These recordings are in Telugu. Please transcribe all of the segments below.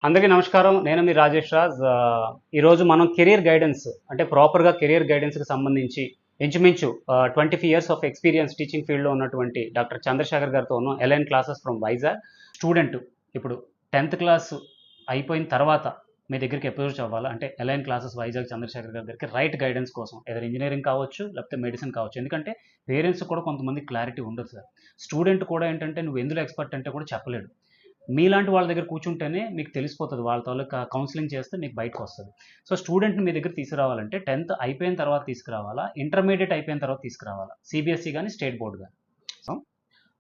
అందరికీ నమస్కారం. నేను మీ రాజేష్ రాజ్. ఈరోజు మనం కెరియర్ గైడెన్స్ అంటే ప్రాపర్‌గా కెరియర్ గైడెన్స్‌కి సంబంధించి ఇంచుమించు 25 ఇయర్స్ ఆఫ్ ఎక్స్‌పీరియన్స్ టీచింగ్ ఫీల్డ్‌లో ఉన్నటువంటి డాక్టర్ చంద్రశేఖర్ గారితో ఉన్నాం. Elaine classes from Vizag. Student ఇప్పుడు 10థ్ క్లాస్ అయిపోయిన తర్వాత మీ దగ్గరికి అప్రోచ్ అవ్వాలా అంటే ఎలైన్ క్లాసెస్ వైజాగ్ చంద్రశేఖర్ గారి దగ్గరికి రైట్ గైడెన్స్ కోసం. ఏదైనా ఇంజినీరింగ్ కావచ్చు, లేకపోతే మెడిసిన్ కావచ్చు. ఎందుకంటే పేరెంట్స్‌కి కూడా కొంతమంది క్లారిటీ ఉండదు సార్. స్టూడెంట్ కూడా ఏంటంటే నువ్వు ఎందులో ఎక్స్‌పర్ట్ అంటే కూడా చెప్పలేడు. మీలాంటి వాళ్ళ దగ్గర కూర్చుంటేనే మీకు తెలిసిపోతుంది. వాళ్ళ తాలూకా కౌన్సిలింగ్ చేస్తే మీకు బయటకొస్తది. సో, స్టూడెంట్‌ని మీ దగ్గరికి తీసుకురావాలంటే 10థ్ అయిపోయిన తర్వాత తీసుకురావాలా? ఇంటర్మీడియేట్ అయిపోయిన తర్వాత తీసుకురావాలా? సీబీఎస్‌ఈ గాని, స్టేట్ బోర్డ్ గాని.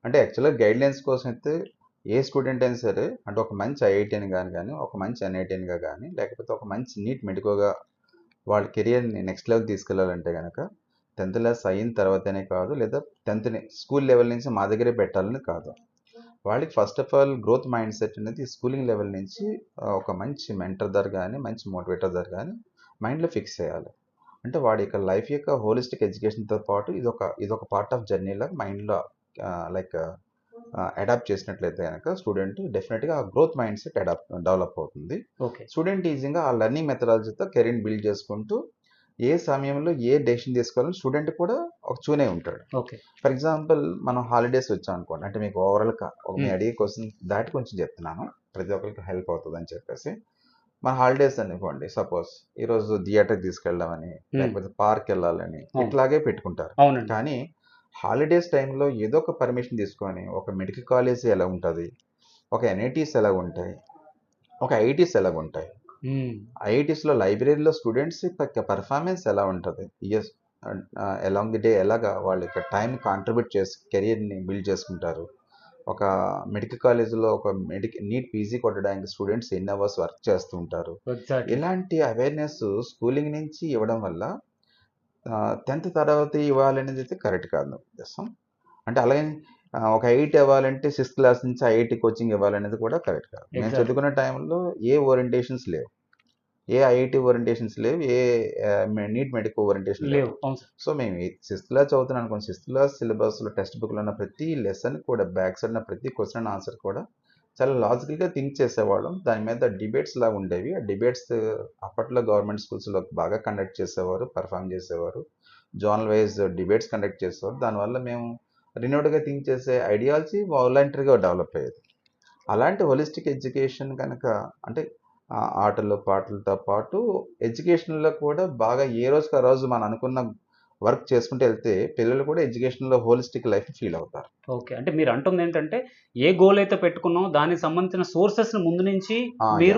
అంటే యాక్చువల్‌గా గైడ్‌లైన్స్ కోసం అయితే ఏ స్టూడెంట్ అయినా సరే అంటే ఒక మంచి ఐఐటీని గాని, ఒక మంచి ఎన్ఐటీనిగా గాని, లేకపోతే ఒక మంచి నీట్ మెడికోగా వాళ్ళ కెరియర్‌ని నెక్స్ట్ లెవెల్ తీసుకెళ్లాలంటే గనక 10థ్ క్లాస్ అయిన తర్వాతనే కాదు, లేదా 10థ్‌ని స్కూల్ లెవెల్ నుంచి మా దగ్గరే పెట్టాలని కాదు. వాళ్ళకి first of all growth mind set అనేది స్కూలింగ్ లెవెల్ నుంచి ఒక మంచి మెంటర్ దగ్గర గాని, మంచి మోటివేటర్ దగ్గర గాని మైండ్‌లో ఫిక్స్ చేయాలి. అంటే వాడి యొక్క లైఫ్ యొక్క హోలిస్టిక్ ఎడ్యుకేషన్‌తో పాటు ఇదొక పార్ట్ ఆఫ్ జర్నీలా మైండ్‌లో లైక్ అడాప్ట్ చేసినట్లయితే కనుక స్టూడెంట్ డెఫినెట్గా ఆ గ్రోత్ మైండ్ సెట్ డెవలప్ అవుతుంది. ఓకే. స్టూడెంట్ ఈజీగా ఆ లెర్నింగ్ మెథడాలజీతో కెరీర్ని బిల్డ్ చేసుకుంటూ ఏ సమయంలో ఏ డెసిషన్ తీసుకోవాలని స్టూడెంట్ కూడా ఒక చూనే ఉంటాడు. ఓకే. ఫర్ ఎగ్జాంపుల్ మనం హాలిడేస్ వచ్చాం అనుకోండి, అంటే మీకు ఓవరాల్గా మీ హ్మ్. అడిగే క్వశ్చన్ దాటి కొంచెం చెప్తున్నాను, ప్రతి ఒక్కరికి హెల్ప్ అవుతుంది అని చెప్పేసి. మన హాలిడేస్ అనుకోండి, సపోజ్ ఈరోజు థియేటర్కి తీసుకెళ్దామని, హ్మ్. లేకపోతే పార్క్ వెళ్ళాలని అవును. ఇట్లాగే పెట్టుకుంటారు. అవునండి. కానీ హాలిడేస్ టైంలో ఏదో ఒక పర్మిషన్ తీసుకొని ఒక మెడికల్ కాలేజ్ ఎలా ఉంటుంది, ఒక ఎన్ఐటీస్ ఎలా ఉంటాయి, ఒక ఐఐటీస్ ఎలా ఉంటాయి, హ్మ్. ఐఐటీస్లో లైబ్రరీలో స్టూడెంట్స్ యొక్క పర్ఫార్మెన్స్ ఎలా ఉంటుంది, ఇయర్స్ అలాంగ్ ది డే ఎలాగా వాళ్ళ యొక్క టైం కాంట్రిబ్యూట్ చేసి కెరియర్ని బిల్డ్ చేసుకుంటారు. ఒక మెడికల్ కాలేజీలో ఒక నీట్ పీజీ కొట్టడానికి స్టూడెంట్స్ ఎన్ని అవర్స్ వర్క్ చేస్తూ ఉంటారు. ఎగ్జాక్ట్‌లీ. ఇలాంటి అవేర్నెస్ స్కూలింగ్ నుంచి ఇవ్వడం వల్ల 10థ్ తర్వాత ఇవ్వాలనేది అయితే కరెక్ట్ కాదు నా ఉద్దేశం. అంటే అలాగే ఒక ఐఐటీ అవ్వాలంటే 6th క్లాస్ నుంచి ఐఐటీ కోచింగ్ ఇవ్వాలనేది కూడా కరెక్ట్ కాదు. మేము ఎగ్జాక్ట్‌లీ. చదువుకునే టైంలో ఏ ఓరియంటేషన్స్ లేవు, ఏ ఐఐటీ ఓరియంటేషన్స్ లేవు, ఏ నీట్ మెడికల్ ఓరియంటేషన్ లేవు. లేవు. అవును సార్. సో మేము 6th క్లాస్ చదువుతున్నాం అనుకోండి, 6th క్లాస్ సిలబస్లో టెక్స్ట్ బుక్లో ఉన్న ప్రతి లెసన్ కూడా బ్యాక్ సైడ్ ఉన్న ప్రతి క్వశ్చన్ అండ్ ఆన్సర్ కూడా చాలా లాజికల్గా థింక్ చేసేవాళ్ళం. దాని మీద డిబేట్స్ లాగా ఉండేవి. ఆ డిబేట్స్ అప్పట్లో గవర్నమెంట్ స్కూల్స్లో బాగా కండక్ట్ చేసేవారు, పర్ఫామ్ చేసేవారు. జోనల్ వైజ్ డిబేట్స్ కండక్ట్ చేసేవారు. దానివల్ల మేము రినోడ్గా థింక్ చేసే ఐడియాలజీ వాలంటరీగా డెవలప్ అయ్యేది. అలాంటి హోలిస్టిక్ ఎడ్యుకేషన్ కనుక అంటే ఆటలు పాటలతో పాటు ఎడ్యుకేషన్లో కూడా బాగా ఏ రోజుకి ఆ రోజు మనం అనుకున్న వర్క్ చేసుకుంటూ వెళ్తే పిల్లలు కూడా ఎడ్యుకేషన్లో హోలిస్టిక్ లైఫ్ ఫీల్ అవుతారు. ఓకే. అంటే మీరు అంటుందేంటంటే ఏ గోల్ అయితే పెట్టుకున్నామో దానికి సంబంధించిన సోర్సెస్‌ని ముందు నుంచి యా మీరు